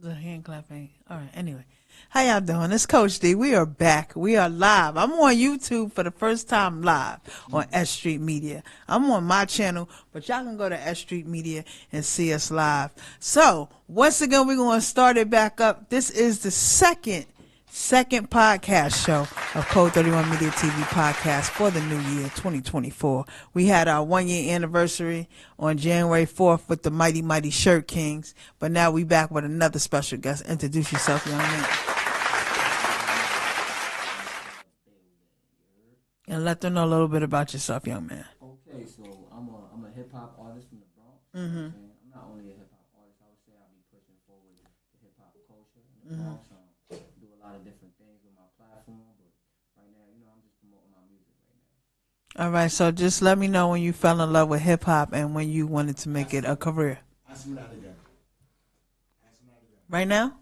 The hand clapping. All right. Anyway, how y'all doing? It's Coach D. We are back. We are live. I'm on YouTube for the first time live on S.STREET Media. I'm on my channel, but y'all can go to S.STREET Media and see us live. So once again, we're going to start it back up. This is the second podcast show of Code 31 Media TV podcast for the new year 2024. We had our 1 year anniversary on January 4th with the Mighty Shirt Kings, but now we back with another special guest. Introduce yourself, young man, and let them know a little bit about yourself, young man. Okay, so I'm a hip hop artist from the Bronx. Mm-hmm. I'm not only a hip hop artist. I would say I'll be pushing forward the hip hop culture in the Bronx. Do a lot of different things with my platform, but right now, I'm just promoting my music right now. All right, so just let me know when you fell in love with hip hop and when you wanted to make it a career. Right now?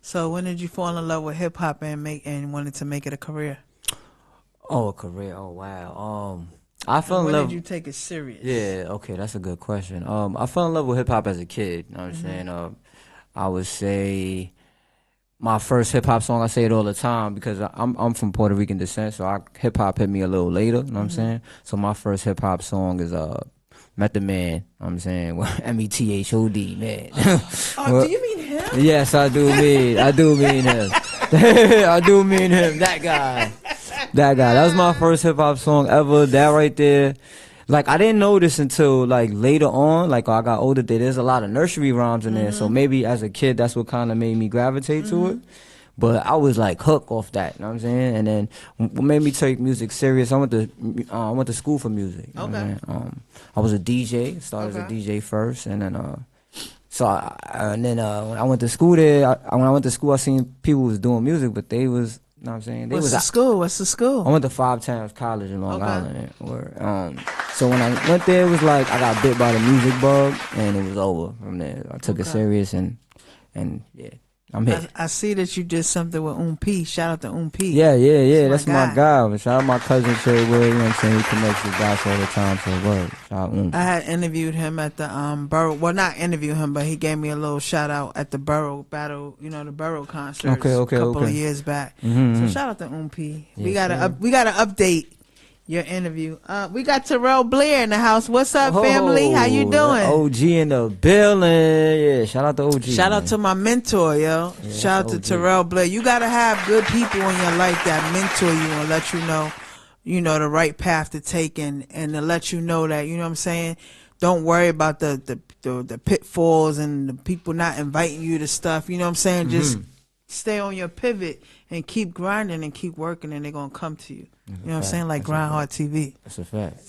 So when did you fall in love with hip hop and wanted to make it a career? Oh, a career. Oh, wow. I fell in when love. Did you take it serious? Yeah. Okay, that's a good question. I fell in love with hip hop as a kid. You know what I'm saying? I would say my first hip hop song. I say it all the time because I'm from Puerto Rican descent, so hip hop hit me a little later. You know what I'm saying? So my first hip hop song is Method Man. You know what I'm saying? METHOD, man. Oh, do you mean him? Yes, I do mean him. I do mean him. That guy. That was my first hip hop song ever. That right there. Like, I didn't know this until, like, later on. Like, I got older. There's a lot of nursery rhymes in there. So maybe as a kid, that's what kind of made me gravitate to it. But I was, like, hooked off that. You know what I'm saying? And then what made me take music serious, I went to school for music. You know what I'm saying? I was a DJ. Started as a DJ first. And then, when I went to school there, when I went to school, I seen people was doing music, but they was, you know what I'm saying? What's the school? I went to 5 Towns College in Long Island. So when I went there, it was like I got bit by the music bug, and it was over from there. I took it serious, and yeah, I'm here. I see that you did something with P. Shout out to P. Yeah. That's my guy. But shout out my cousin Trey Will. You know what I'm saying? He connects with guys all the time. So word. Shout out I had interviewed him at the Borough. Well, not interview him, but he gave me a little shout out at the Borough Battle. The Borough concert. A couple of years back. So shout out to P. We gotta update your interview. We got Terrell Blair in the house. What's up, family? How you doing? OG in the building. Yeah, shout out to OG. Shout out to my mentor, yo. Yeah, shout out to Terrell Blair. You gotta have good people in your life that mentor you and let you know, the right path to take and to let you know that, you know what I'm saying? Don't worry about the pitfalls and the people not inviting you to stuff. You know what I'm saying? Just stay on your pivot and keep grinding and keep working, and they're gonna come to you. You know what I'm saying? Like Grindhard TV. That's a fact.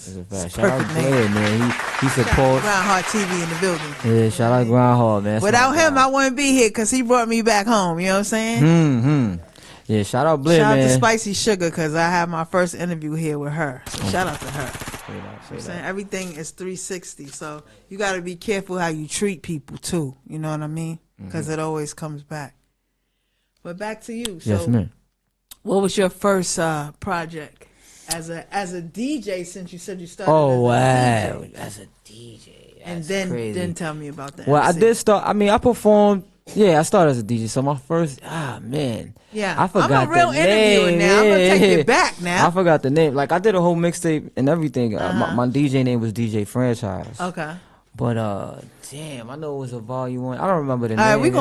Shout out Blair, man. He supports Grindhard TV in the building. Yeah, shout out Grindhard, man. Without him, I wouldn't be here because he brought me back home. You know what I'm saying? Yeah, shout out Blair, man. Shout out to Spicy Sugar because I had my first interview here with her. So shout out to her. I'm saying everything is 360, so you got to be careful how you treat people too. You know what I mean? Because it always comes back. But back to you. So, yes, ma'am. What was your first project as a DJ? Since you said you started. As a DJ. And then tell me about that. Well, I did start. I mean, I performed. Yeah, I started as a DJ. So my first, man. Yeah, I forgot I'm a real the name. interviewer now. I'm gonna take it back now. I forgot the name. Like, I did a whole mixtape and everything. My DJ name was DJ Francheyez. Okay. But damn, I know it was a volume 1. I don't remember the name. All right,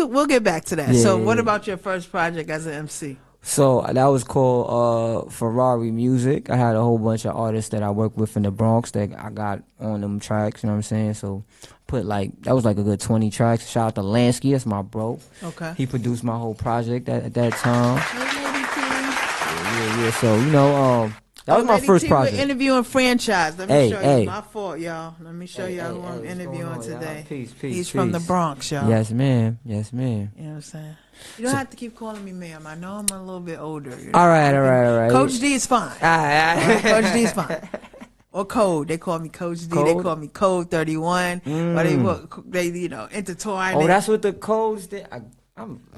we'll get back to that. Yeah, so, what about your first project as an MC? So that was called Ferrari Music. I had a whole bunch of artists that I worked with in the Bronx that I got on them tracks. You know what I'm saying? So that was like a good 20 tracks. Shout out to Lansky, that's my bro. Okay. He produced my whole project at that time. Yeah. So that was my first project. We're interviewing Francheyez. Let me show you. My fault, y'all. Let me show y'all who I'm interviewing today. Peace. He's from the Bronx, y'all. Yes, ma'am. You know what I'm saying? You don't have to keep calling me ma'am. I know I'm a little bit older. All right. Coach D is fine. All right. Coach D is fine. Or Code. They call me Coach D. They call me Code 31. But they intertwine. Oh, that's what the codes did.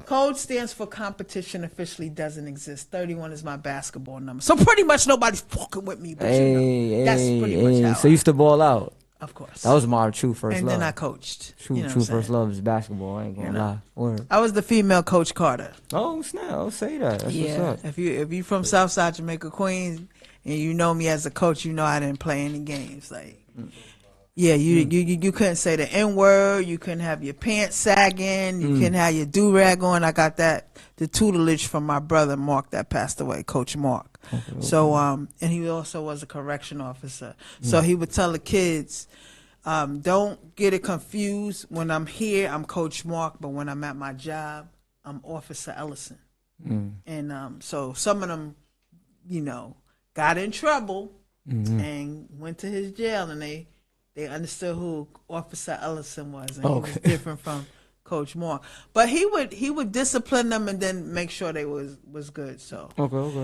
Code stands for competition officially doesn't exist. 31 is my basketball number. So pretty much nobody's fucking with me. But that's pretty much how. So you used to ball out. Of course. That was my true first and love. then I coached. True, You know true what I'm first saying? love is basketball. I ain't gonna lie. Word. I was the female Coach Carter. Oh snap! I'll say that. That's Yeah. what's up. If you from Southside Jamaica, Queens, and you know me as a coach, you know I didn't play any games. Like, yeah, you couldn't say the N word. You couldn't have your pants sagging. You couldn't have your do rag on. I got the tutelage from my brother Mark that passed away, Coach Mark. Okay. So and he also was a correction officer. So he would tell the kids, don't get it confused. When I'm here, I'm Coach Mark, but when I'm at my job, I'm Officer Ellison. And so some of them, you know, got in trouble and went to his jail, and they understood who Officer Ellison was, and he was different from Coach Mark. But he would discipline them and then make sure they was good. So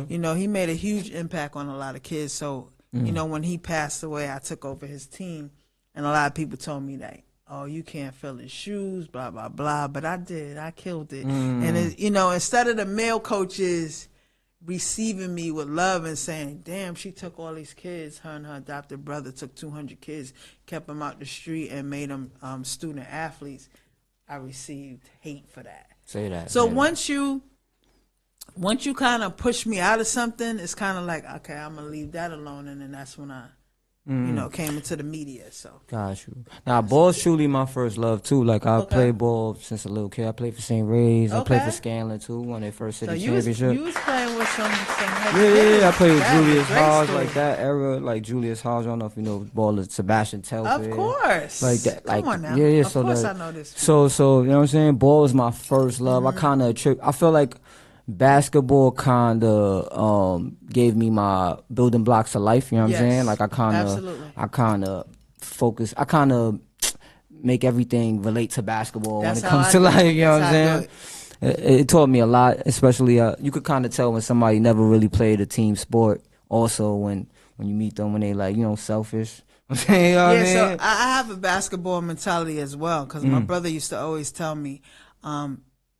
you know, he made a huge impact on a lot of kids. So you know, when he passed away, I took over his team, and a lot of people told me that, oh, you can't fill his shoes, blah blah blah. But I did. I killed it. And you know, instead of the male coaches receiving me with love and saying, damn, she took all these kids. Her and her adopted brother took 200 kids, kept them out the street, and made them student athletes. I received hate for that. Say that. So once you kind of push me out of something, it's kind of like, okay, I'm gonna leave that alone, and then that's when I, you know, came into the media. So got you. Now, ball's truly my first love too. Like I played ball since a little kid. I played for St. Ray's. I played for Scanlon too when they first city championship. You was playing with some Yeah. I played with Julius Hodge, like that era, like Julius Hodge. I don't know if you know baller Sebastian Telfair. Of course. Like that. Like, come on now. Yeah. Of So course like, I know this. So you know what I'm saying? Ball was my first love. I kind of I feel like basketball kind of gave me my building blocks of life. You know what I'm saying? Like I kind of focus. I kind of make everything relate to basketball when it comes to life. You know what I'm saying? It taught me a lot, especially you could kind of tell when somebody never really played a team sport. Also, when you meet them, when they like, you know, selfish. You know what I mean? So I have a basketball mentality as well, because my brother used to always tell me,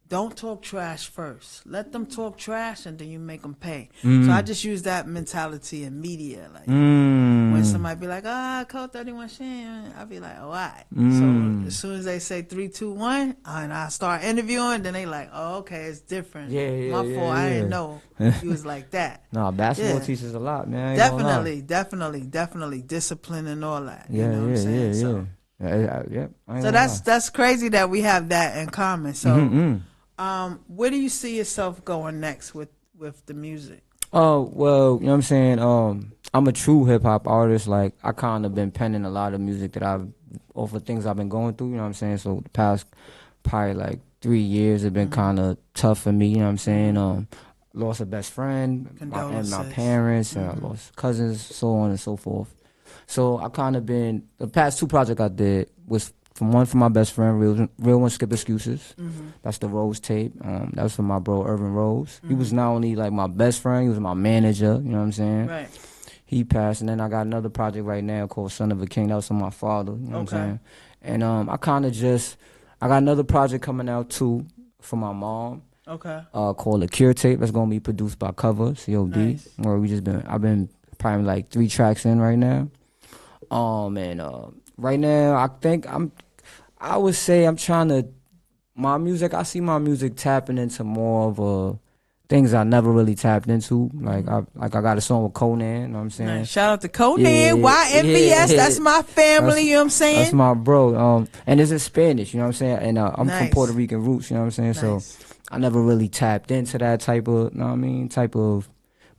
don't talk trash first. Let them talk trash, and then you make them pay. So I just use that mentality in media. Like when somebody be like, code 31 Shan, I'll be like, all right. So as soon as they say 3, 2, 1, and I start interviewing, then they like, oh, okay, it's different. My fault. I didn't know he was like that. No, basketball teaches a lot, man. Definitely discipline and all that. You know what I'm saying? So that's crazy that we have that in common. So where do you see yourself going next with the music? Oh, well, you know what I'm saying? I'm a true hip hop artist. Like I kind of been penning a lot of music that over things I've been going through, you know what I'm saying? So the past probably like 3 years have been kind of tough for me, you know what I'm saying? Lost a best friend and my parents, and I lost cousins, so on and so forth. So I kind of been, the past 2 projects I did was from my best friend, Real One Skip Excuses. That's the Rose tape. That was from my bro, Irvin Rose. He was not only like my best friend, he was my manager, you know what I'm saying? Right. He passed, and then I got another project right now called Son of a King. That was from my father, you know what I'm saying? And I got another project coming out too for my mom. Called The Cure Tape. That's gonna be produced by Cover, COD. Nice. Where I've been probably like 3 tracks in right now. Right now I think I would say I'm trying to, I see my music tapping into more of things I never really tapped into. Like I got a song with Conan, you know what I'm saying? Nice. Shout out to Conan, YNVS, that's my family, you know what I'm saying? That's my bro. And it's in Spanish, you know what I'm saying? And I'm from Puerto Rican roots, you know what I'm saying? So I never really tapped into that type of, you know what I mean, type of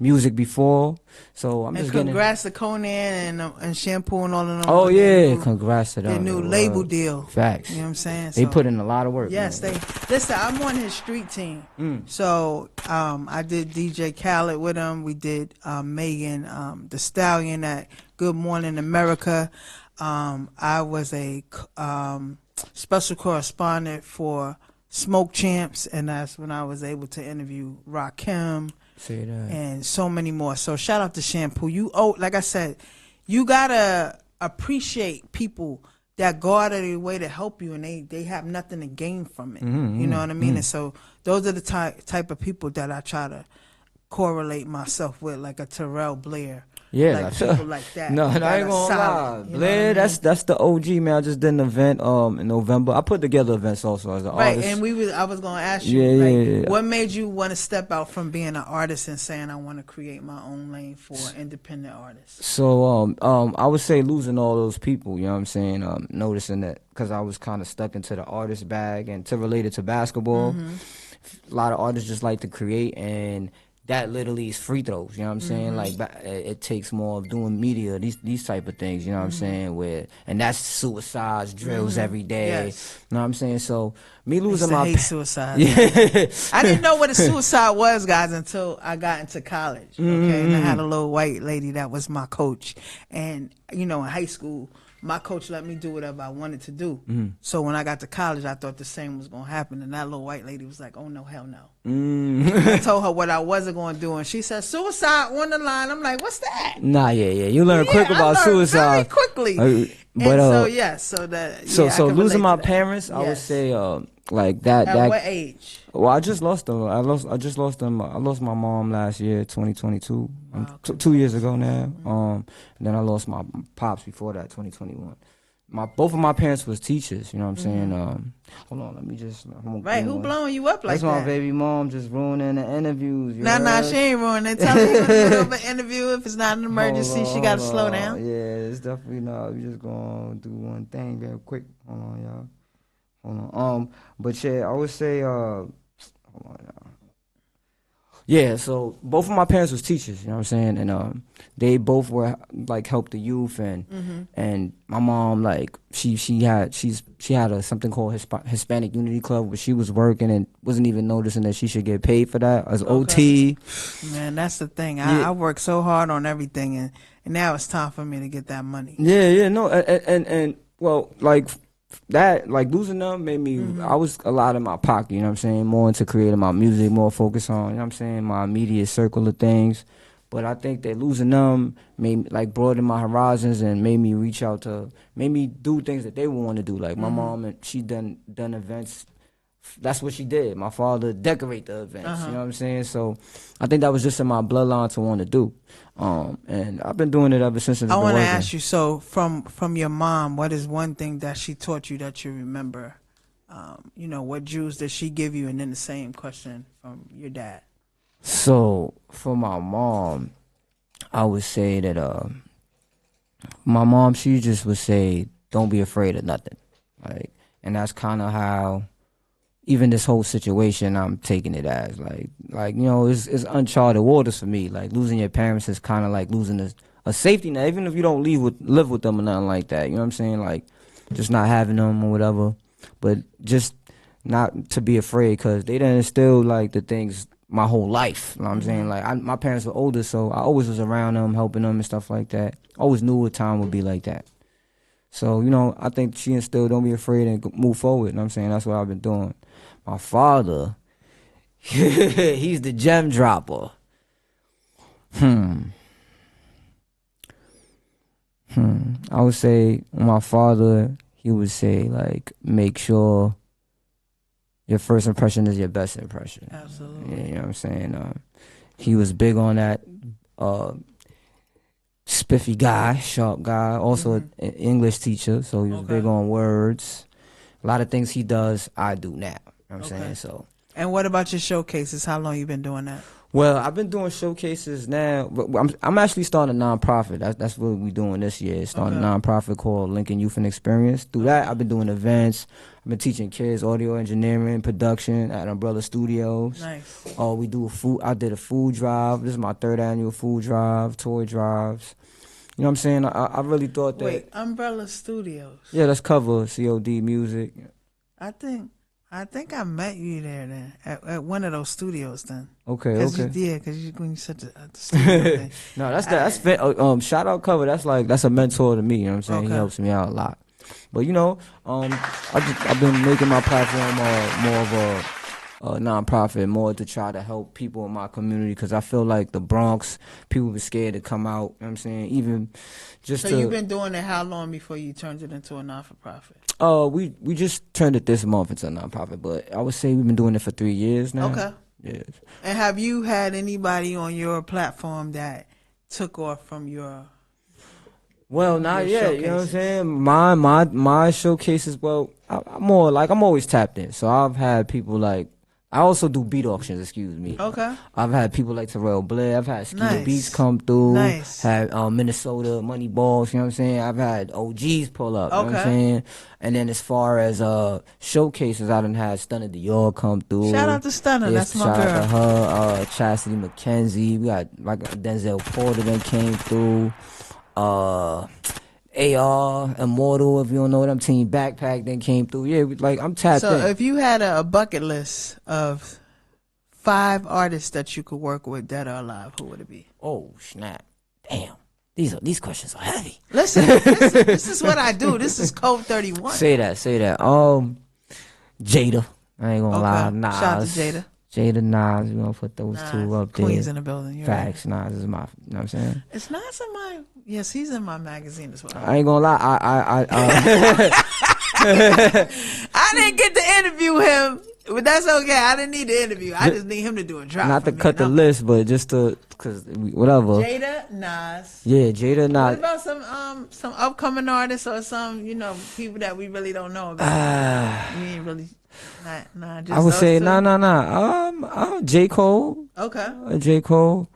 music before. So I'm just getting. Congrats to Conan and Shampoo and all of them. Oh yeah, congrats to them. Their new label deal. Facts. You know what I'm saying? They put in a lot of work. Yes, man. listen, I'm on his street team. So I did DJ Khaled with him. We did Megan the Stallion at Good Morning America. I was a special correspondent for Smoke Champs, and that's when I was able to interview Rakim. See that. And so many more. So shout out to Shampoo. Like I said, you gotta appreciate people that go out of their way to help you, and they have nothing to gain from it. You know what I mean? And so those are the type of people that I try to correlate myself with, like a Terrell Blair. Yeah, like people like that. No, that I ain't are gonna solid, lie. you know what I Blair, mean? that's the OG, man. I just did an event in November. I put together events also as an Right, artist. and I was gonna ask you, Yeah, like, yeah, yeah. what made you want to step out from being an artist and saying I want to create my own lane for independent artists? So I would say losing all those people, you know what I'm saying? Noticing that because I was kind of stuck into the artist bag, and to relate it to basketball, a lot of artists just like to create, and that literally is free throws, you know what I'm saying? Like it takes more of doing media, these type of things, you know what I'm saying? And that's suicides, drills every day, Yes. you know what I'm saying? So me I used losing to my hate suicide. yeah. I didn't know what a suicide was, guys, until I got into college. Okay, and I had a little white lady that was my coach, and in high school, my coach let me do whatever I wanted to do. So when I got to college, I thought the same was gonna happen, and that little white lady was like, "Oh no, hell no." I told her what I wasn't gonna do, and she said, "Suicide on the line." I'm like, "What's that?" Nah, yeah. You learn quick I about learned suicide. very quickly. But so so I can losing relate my to that. parents, I would Yes. say like that. At what age? Well, I just lost them. I just lost them. I lost my mom last year, 2022. Wow, 2 years ago now. And then I lost my pops before that, 2021. Both of my parents was teachers. You know what I'm saying? Hold on, let me just. Right, who blowing you up like That's my that? baby mom just ruining the interviews. Nah, she ain't ruining it. Tell me you're in the middle of an interview. If it's not an emergency, she got to slow down. Yeah, it's definitely not. We just gonna do one thing real quick. Hold on, y'all. Hold on. But yeah, I would say, hold on, y'all. Yeah, so both of my parents was teachers, you know what I'm saying, and they both were like help the youth, and my mom like she had something called Hispanic Unity Club where she was working and wasn't even noticing that she should get paid for that as OT. Man, that's the thing. Yeah. I work so hard on everything, and now it's time for me to get that money. Yeah, no, and well, like that, like losing them made me. I was a lot in my pocket, you know what I'm saying, more into creating my music, more focused on, you know what I'm saying, my immediate circle of things. But I think that losing them made me, like, broaden my horizons and made me made me do things that they would want to do. Like my mom, and she done events. That's what she did. My father decorate the events. You know what I'm saying? So I think that was just in my bloodline to want to do. And I've been doing it ever since. I want to ask you, so from your mom, what is one thing that she taught you that you remember? What jewels did she give you? And then the same question from your dad. So for my mom, I would say that my mom, she just would say, don't be afraid of nothing. Like, and that's kind of how even this whole situation I'm taking it as it's uncharted waters for me. Like losing your parents is kind of like losing a safety net, even if you don't live with them or nothing like that. You know what I'm saying? Like just not having them or whatever, but just not to be afraid, because they done instilled like the things my whole life. You know what I'm saying? Like my parents were older, so I always was around them, helping them and stuff like that. Always knew a time would be like that. So, I think she instilled don't be afraid and move forward. You know what I'm saying? That's what I've been doing. My father, he's the gem dropper. I would say my father, he would say, like, make sure your first impression is your best impression. Absolutely. Yeah, you know what I'm saying? He was big on that. Spiffy guy, sharp guy, also an English teacher, so he was big on words. A lot of things he does, I do now. You know what I'm saying? So. And what about your showcases? How long you been doing that? Well, I've been doing showcases now, but I'm actually starting a nonprofit. That's what we're doing this year. Starting a nonprofit called Lincoln Youth and Experience. Through that, I've been doing events. I've been teaching kids audio engineering, production at Umbrella Studios. Nice. We do I did a food drive. This is my 3rd annual food drive, toy drives. You know what I'm saying? I really thought that. Wait, Umbrella Studios. Yeah, that's cover COD music. I think I met you there then at one of those studios then. Okay. Because when you said the studio thing. No, that's shout out cover. That's a mentor to me. You know what I'm saying? He helps me out a lot. But I've been making my platform more of a nonprofit, more to try to help people in my community, because I feel like the Bronx, people were scared to come out. You know what I'm saying? Even just So you've been doing it how long before you turned it into a non-for-profit? We just turned it this month into a nonprofit, but I would say we've been doing it for 3 years now. Okay. Yes. And have you had anybody on your platform that took off from your? Well, not Your yet. You know what I'm showcases. saying? My showcases. Well, I'm more like I'm always tapped in. So I've had people like I also do beat auctions. Excuse me. Okay. I've had people like Terrell Blair. I've had Skeeter Nice. Beats come through. Nice. Had Minnesota Money Balls. You know what I'm saying? I've had OGs pull up. You know what I'm Okay. saying? And then as far as showcases, I done had Stunner Dior come through. Shout out to Stunner. Yes, That's my shout girl. out to her. Chastity McKenzie. We got like Denzel Porter that came through. AR, Immortal, if you don't know them, Team Backpack then came through. Yeah, like I'm tapped So in. if you had a bucket list of 5 artists that you could work with, dead or alive, who would it be? Oh snap! Damn, these questions are heavy. Listen, this is what I do. This is Code 31. Say that. Jada. I ain't gonna lie. Nas. Shout out to Jada. Jada, Nas. We gonna put those two up there. Queens in the building. You're Facts. Nas is my. You know what I'm saying? Right. It's Nas in my. Yes, he's in my magazine as well. I ain't gonna lie. I I didn't get to interview him, but that's okay. I didn't need the interview. I just need him to do a drop. not to cut the list, but just to cause whatever. Jada, Nas. Yeah, Jada, Nas. What about some upcoming artists or some people that we really don't know about? You ain't really. Nah, just I would those say two? nah. J. Cole. Okay. J. Cole.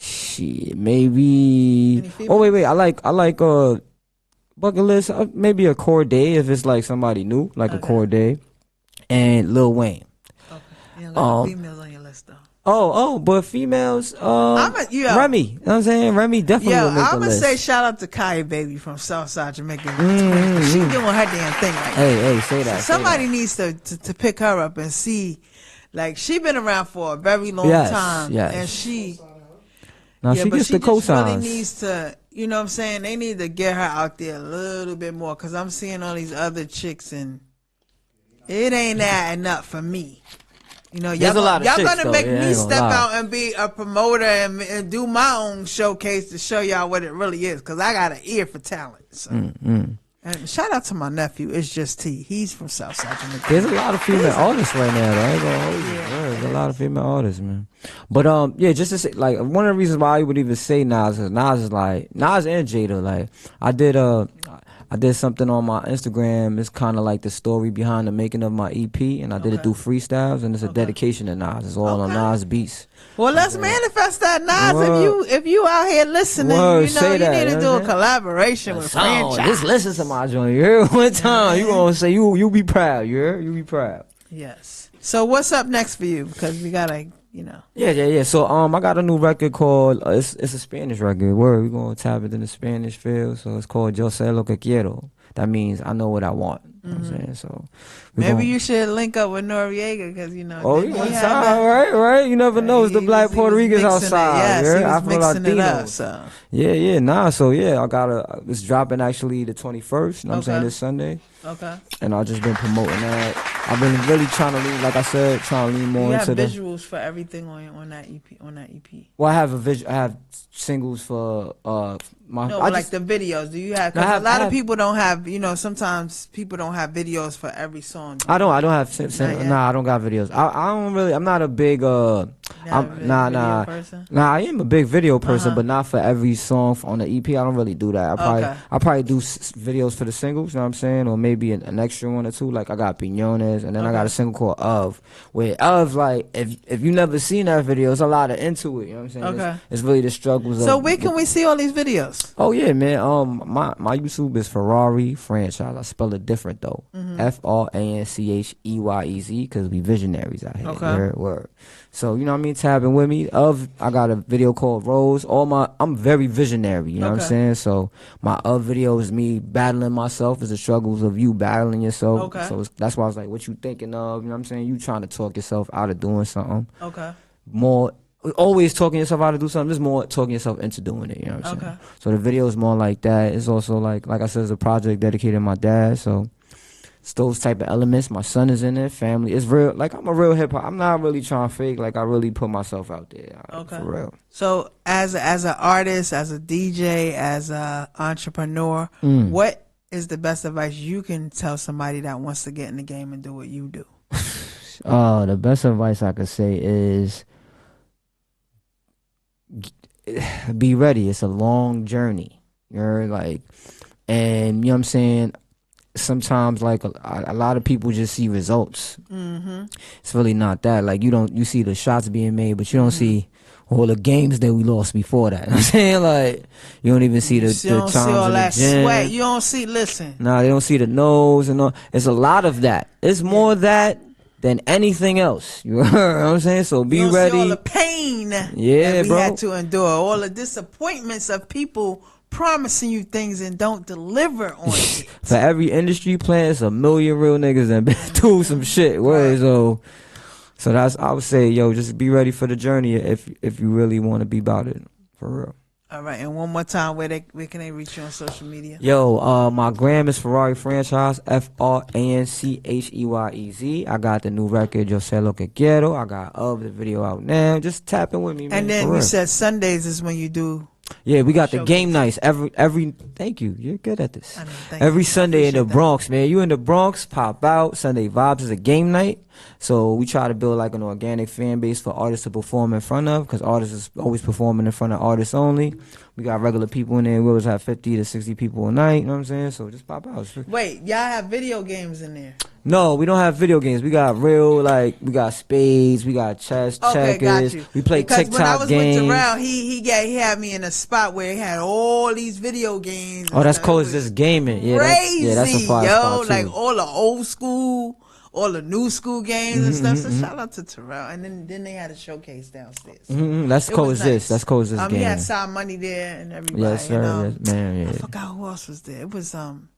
Shit, maybe. Any females? Oh wait. I like bucket list. Maybe a Corday if it's like somebody new, like a Corday, and Lil Wayne. Okay. You don't got no females on your list though. But females. Remy. You know what I'm saying? Remy definitely Yo, will make I'm the gonna list. say shout out to Kaya Baby from Southside Jamaica. She doing her damn thing right now. Hey, say that. Somebody needs to pick her up and see. Like, she been around for a very long time. Yes. And she. Now she gets the just really cosigns. needs to, you know what I'm saying? They need to get her out there a little bit more because I'm seeing all these other chicks and it ain't that enough for me. You know, There's a lot of y'all chicks, gonna though. make Yeah, I me ain't gonna step lie. out and be a promoter and do my own showcase to show y'all what it really is because I got an ear for talent. So. And shout out to my nephew. It's just T. He's from Southside Jamaica. There's a lot of female artists right now, though. I ain't gonna hold you. There's a lot of female artists, man. But yeah, just to say, like, one of the reasons why I would even say Nas is Nas and Jada. Like, I did something on my Instagram. It's kind of like the story behind the making of my EP, and I did it through freestyles, and it's a dedication to Nas. It's all on Nas beats. Well, let's manifest that, Nas. Word. If you out here listening, Word, you know say you that, need to you know do a what I'm saying? collaboration with Francheyez. Just listen to my joint. You heard one time. You gonna say you be proud. You heard? You be proud. Yes. So what's up next for you? Because we gotta, Yeah. So I got a new record called it's a Spanish record. Word, we gonna tap it in the Spanish field. So it's called Yo sé lo que quiero. That means I know what I want. You know what I'm saying? So maybe you should link up with Noriega because Oh, then he have outside, right? You never know. It's the black Puerto Ricans outside. Yes, yeah? he was Afro mixing it up. Latinos. So Yeah. So yeah, I got it's dropping actually the 21st. You know what I'm saying? This Sunday. okay. And I've just been promoting that. I've been really trying to lean, like I said, trying to lean more You have into visuals for everything on that EP. Well, I have singles for my. No, I like just, the videos. Do you have? No, I Because have- a lot I of have- people don't have. Sometimes people don't have videos for every song. I don't have. yet? Nah, I don't got videos. I don't really. I'm not a big. Not a big Nah. video person? Nah, I am a big video person, but not for every song on the EP. I don't really do that. I probably do videos for the singles. You know what I'm saying, or maybe an extra one or two. Like I got Piñones, and then I got a single called Of. Where Of, like, if you never seen that video, it's a lot of into it. You know what I'm saying? Okay. It's really the struggles. So of, where can we see all these videos? Oh yeah, man. My YouTube is Ferrari Francheyez. I spell it different though. FRANCHEYEZ because we visionaries out here. Okay. Word. So you know what I mean. Tapping with me. I got a video called Rose. I'm very visionary. You know what I'm saying. So my video is me battling myself. Is the struggles of you battling yourself. Okay. So that's why I was like, what you thinking of? You know what I'm saying. You trying to talk yourself out of doing something. Okay. More. Always talking yourself out to do something. There's more talking yourself into doing it. You know what I'm saying? So the video is more like that. It's also like I said, it's a project dedicated to my dad. So it's those type of elements. My son is in it. Family. It's real. Like I'm a real hip hop. I'm not really trying to fake. Like I really put myself out there. For real. So as an artist, as a DJ, as a entrepreneur, what is the best advice you can tell somebody that wants to get in the game and do what you do? The best advice I could say is be ready. It's a long journey. You're like, and you know what I'm saying. Sometimes like a lot of people just see results. It's really not that. Like you see the shots being made, but you don't see all the games that we lost before that. You know what I'm saying, like, you don't even see the You don't times see all in the that gym. sweat. You don't see. Listen. Nah, they don't see the nose and all. It's a lot of that. It's more that than anything else. You know what I'm saying? So be You don't ready. see all the pain that we had to endure, all the disappointments of people promising you things and don't deliver on it. For every industry plan, it's a million real niggas that been through some shit. So that's, I would say, yo, just be ready for the journey if you really want to be about it, for real. All right, and one more time, where can they reach you on social media? Yo, my gram is Ferrari Francheyez, Francheyez. I got the new record, Yo Se Lo Que Quiero. I got the video out now. Just tap in with me, man. And then you said Sundays is when you do. Yeah, we got the game nights every. Thank you. You're good at this. Thank every you. Sunday in the Bronx, man. You in the Bronx, pop out. Sunday Vibes is a game night. So we try to build like an organic fan base for artists to perform in front of, because artists is always performing in front of artists only. We got regular people in there. We always have 50 to 60 people a night. You know what I'm saying? So just pop out. Wait, y'all have video games in there? No, we don't have video games. We got real, like, we got spades, we got chess, checkers. Got you. We play because TikTok when I was games. with Terrell, he had me in a spot where he had all these video games. Oh, that's cool. It's just gaming. Yeah, crazy, that's a fire spot too. Like all the old school, all the new school games and stuff. So shout out to Terrell. And then they had a showcase downstairs. That's coexist. That's coexist game. He had Side Money there and everybody. Yes, sir. And, yes, man. Yeah. I forgot who else was there. It was some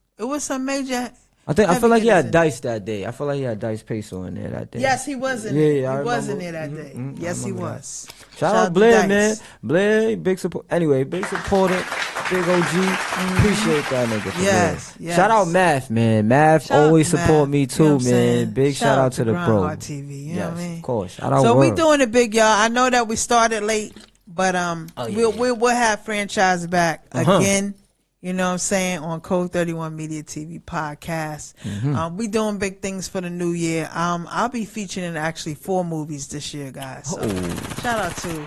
major. I feel like he had Dice that day. I feel like he had Dice Peso in there that day. Yes, he was in there. He was in there that day. Yes, he was. Shout out Blair, man. Blair, big support. Anyway, big supporter, big OG. Appreciate that nigga. Yes. Shout out Math, man. Math always support me too, you know man. Big shout out to the bro. TV, you know what I mean? Of course. Shout out so World. we doing it big, y'all. I know that we started late, but we'll have Francheyez back again. You know what I'm saying, on Code 31 Media TV podcast. We doing big things for the new year. I'll be featuring actually 4 movies this year, guys. So shout out to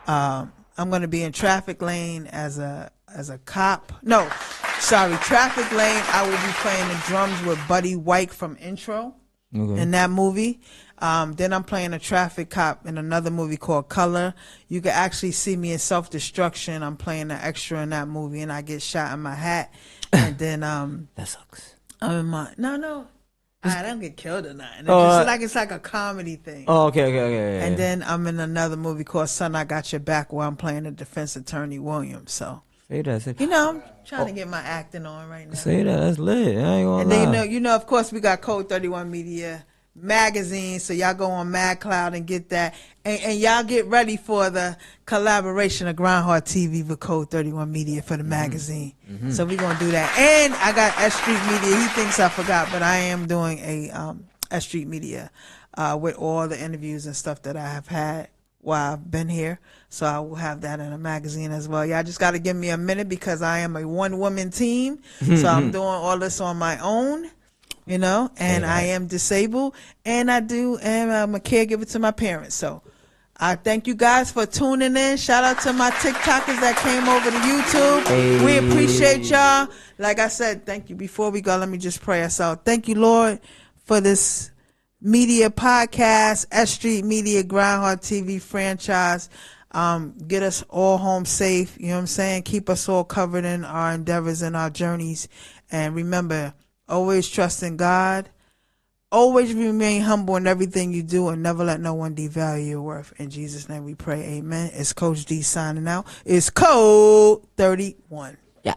I'm gonna be in Traffic Lane as a cop. No, sorry, Traffic Lane. I will be playing the drums with Buddy White from Intro in that movie. Then I'm playing a traffic cop in another movie called Color. You can actually see me in Self-Destruction. I'm playing an extra in that movie, and I get shot in my hat. And then that sucks. I'm in my no. I don't get killed or nothing. It's like a comedy thing. Oh, okay. And then I'm in another movie called Son, I Got Your Back, where I'm playing the defense attorney Williams. So say that. you know, I'm trying to get my acting on right now. Say that. That's lit. I ain't gonna and lie. then you know, of course, we got Code 31 Media magazine, so y'all go on MadCloud and get that, and y'all get ready for the collaboration of Groundhog TV with Code 31 Media for the magazine. So we're gonna do that. And I got S.STREET Media. He thinks I forgot, but I am doing a S.STREET Media with all the interviews and stuff that I have had while I've been here. So I will have that in a magazine as well. Y'all just got to give me a minute, because I am a one-woman team, so I'm doing all this on my own. You know, and I am disabled, and I'm a caregiver to my parents. So I thank you guys for tuning in. Shout out to my TikTokers that came over to YouTube. Hey. We appreciate y'all. Like I said, thank you. Before we go, let me just pray us out. Thank you, Lord, for this media podcast, S.STREET Media, Groundhog TV Francheyez. Get us all home safe. You know what I'm saying? Keep us all covered in our endeavors and our journeys. And remember, always trust in God. Always remain humble in everything you do, and never let no one devalue your worth. In Jesus' name we pray. Amen. It's Coach D signing out. It's Code 31. Yeah.